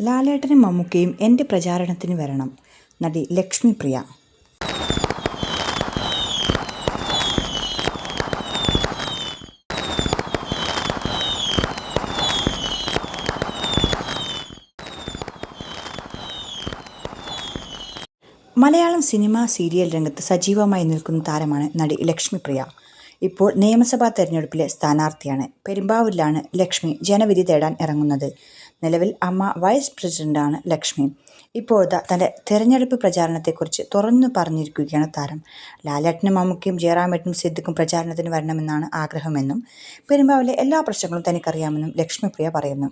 ലാലേട്ടനും മമ്മൂക്കയും എൻ്റെ പ്രചാരണത്തിന് വരണം. നടി ലക്ഷ്മിപ്രിയ. മലയാളം സിനിമ സീരിയൽ രംഗത്ത് സജീവമായി നിൽക്കുന്ന താരമാണ് നടി ലക്ഷ്മിപ്രിയ. ഇപ്പോൾ നിയമസഭാ തെരഞ്ഞെടുപ്പിലെ സ്ഥാനാർത്ഥിയാണ്. പെരുമ്പാവൂരിലാണ് ലക്ഷ്മി ജനവിധി തേടാൻ ഇറങ്ങുന്നത്. നിലവിൽ അമ്മ വൈസ് പ്രസിഡന്റാണ് ലക്ഷ്മി. ഇപ്പോഴത്തെ തൻ്റെ തെരഞ്ഞെടുപ്പ് പ്രചാരണത്തെക്കുറിച്ച് തുറന്നു പറഞ്ഞിരിക്കുകയാണ് താരം. ലാലേട്ടനും മമ്മൂക്കയും ജയറാമേട്ടനും സിദ്ദിഖും പ്രചാരണത്തിന് വരണമെന്നാണ് ആഗ്രഹമെന്നും പെരുമ്പാവൂരിലെ എല്ലാ പ്രശ്നങ്ങളും തനിക്കറിയാമെന്നും ലക്ഷ്മിപ്രിയ പറയുന്നു.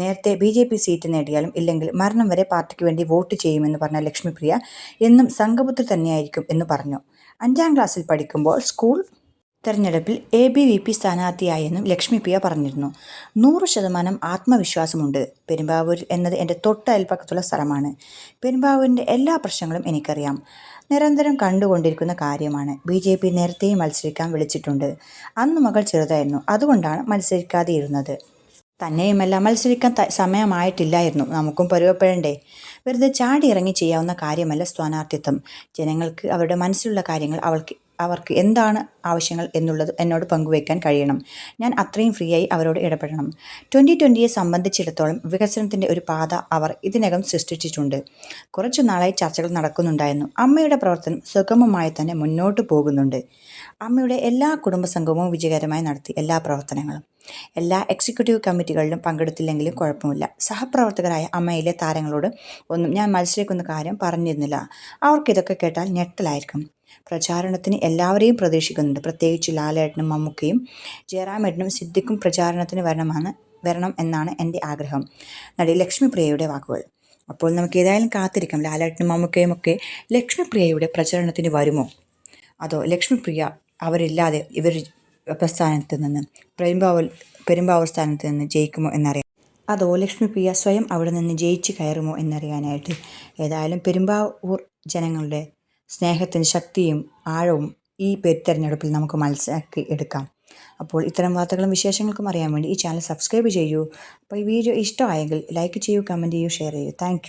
നേരത്തെ BJP സീറ്റ് നേടിയാലും ഇല്ലെങ്കിൽ മരണം വരെ പാർട്ടിക്ക് വേണ്ടി വോട്ട് ചെയ്യുമെന്ന് പറഞ്ഞ ലക്ഷ്മിപ്രിയ എന്നും സംഘപുത്രി തന്നെയായിരിക്കും എന്ന് പറഞ്ഞു. 5ാം ക്ലാസ്സിൽ പഠിക്കുമ്പോൾ സ്കൂൾ തെരഞ്ഞെടുപ്പിൽ ABVP സ്ഥാനാർത്ഥിയായെന്നും ലക്ഷ്മിപ്രിയ പറഞ്ഞിരുന്നു. 100% ആത്മവിശ്വാസമുണ്ട്. പെരുമ്പാവൂർ എന്നത് എൻ്റെ തൊട്ട് അയൽപ്പക്കത്തുള്ള സ്ഥലമാണ്. പെരുമ്പാവൂരിൻ്റെ എല്ലാ പ്രശ്നങ്ങളും എനിക്കറിയാം. നിരന്തരം കണ്ടുകൊണ്ടിരിക്കുന്ന കാര്യമാണ്. BJP നേരത്തെയും മത്സരിക്കാൻ വിളിച്ചിട്ടുണ്ട്. അന്ന് മകൾ ചെറുതായിരുന്നു, അതുകൊണ്ടാണ് മത്സരിക്കാതെയിരുന്നത്. തന്നെയുമല്ല, മത്സരിക്കാൻ സമയമായിട്ടില്ലായിരുന്നു. നമുക്കും പരുവപ്പെടണ്ടേ? വെറുതെ ചാടി ഇറങ്ങി ചെയ്യാവുന്ന കാര്യമല്ല സ്ഥാനാർത്ഥിത്വം. ജനങ്ങൾക്ക് അവരുടെ മനസ്സിലുള്ള കാര്യങ്ങൾ അവർക്ക് എന്താണ് ആവശ്യങ്ങൾ എന്നുള്ളത് എന്നോട് പങ്കുവയ്ക്കാൻ കഴിയണം. ഞാൻ അത്രയും ഫ്രീ ആയി അവരോട് ഇടപെടണം. 2020യെ സംബന്ധിച്ചിടത്തോളം വികസനത്തിൻ്റെ ഒരു പാത അവർ ഇതിനകം സൃഷ്ടിച്ചിട്ടുണ്ട്. കുറച്ചു നാളായി ചർച്ചകൾ നടക്കുന്നുണ്ടായിരുന്നു. അമ്മയുടെ പ്രവർത്തനം സുഗമമായി തന്നെ മുന്നോട്ട് പോകുന്നുണ്ട്. അമ്മയുടെ എല്ലാ കുടുംബസംഘവും വിജയകരമായി നടത്തി എല്ലാ പ്രവർത്തനങ്ങളും. എല്ലാ എക്സിക്യൂട്ടീവ് കമ്മിറ്റികളിലും പങ്കെടുത്തില്ലെങ്കിലും കുഴപ്പമില്ല. സഹപ്രവർത്തകരായ അമ്മയിലെ താരങ്ങളോട് ഒന്നും ഞാൻ മത്സരിക്കുന്ന കാര്യം പറഞ്ഞിരുന്നില്ല. അവർക്കിതൊക്കെ കേട്ടാൽ ഞെട്ടലായിരിക്കും. പ്രചാരണത്തിന് എല്ലാവരെയും പ്രതീക്ഷിക്കുന്നുണ്ട്. പ്രത്യേകിച്ച് ലാലേട്ടനും മമ്മൂക്കയും ജയറാമേട്ടനും സിദ്ദിഖും പ്രചാരണത്തിന് വരണം എന്നാണ് എൻ്റെ ആഗ്രഹം. നടി ലക്ഷ്മിപ്രിയയുടെ വാക്കുകൾ. അപ്പോൾ നമുക്ക് ഏതായാലും കാത്തിരിക്കാം. ലാലേട്ടനും മമ്മൂക്കയും ഒക്കെ ലക്ഷ്മിപ്രിയയുടെ പ്രചാരണത്തിന് വരുമോ, അതോ ലക്ഷ്മിപ്രിയ അവരില്ലാതെ ഇവർ പ്രസ്ഥാനത്ത് നിന്ന് പെരുമ്പാവൂർ സ്ഥാനത്ത് നിന്ന് ജയിക്കുമോ എന്നറിയാം. അതോ ലക്ഷ്മിപ്രിയ സ്വയം അവിടെ നിന്ന് ജയിച്ച് കയറുമോ എന്നറിയാനായിട്ട് ഏതായാലും പെരുമ്പാവൂർ ജനങ്ങളുടെ സ്നേഹത്തിന് ശക്തിയും ആഴവും ഈ തെരഞ്ഞെടുപ്പിൽ നമുക്ക് മനസ്സിലാക്കി എടുക്കാം. അപ്പോൾ ഇത്തരം വാർത്തകളും വിശേഷങ്ങൾക്കും അറിയാൻ വേണ്ടി ഈ ചാനൽ സബ്സ്ക്രൈബ് ചെയ്യൂ. അപ്പോൾ ഈ വീഡിയോ ഇഷ്ടമായെങ്കിൽ ലൈക്ക് ചെയ്യൂ, കമൻറ്റ് ചെയ്യൂ, ഷെയർ ചെയ്യൂ. താങ്ക്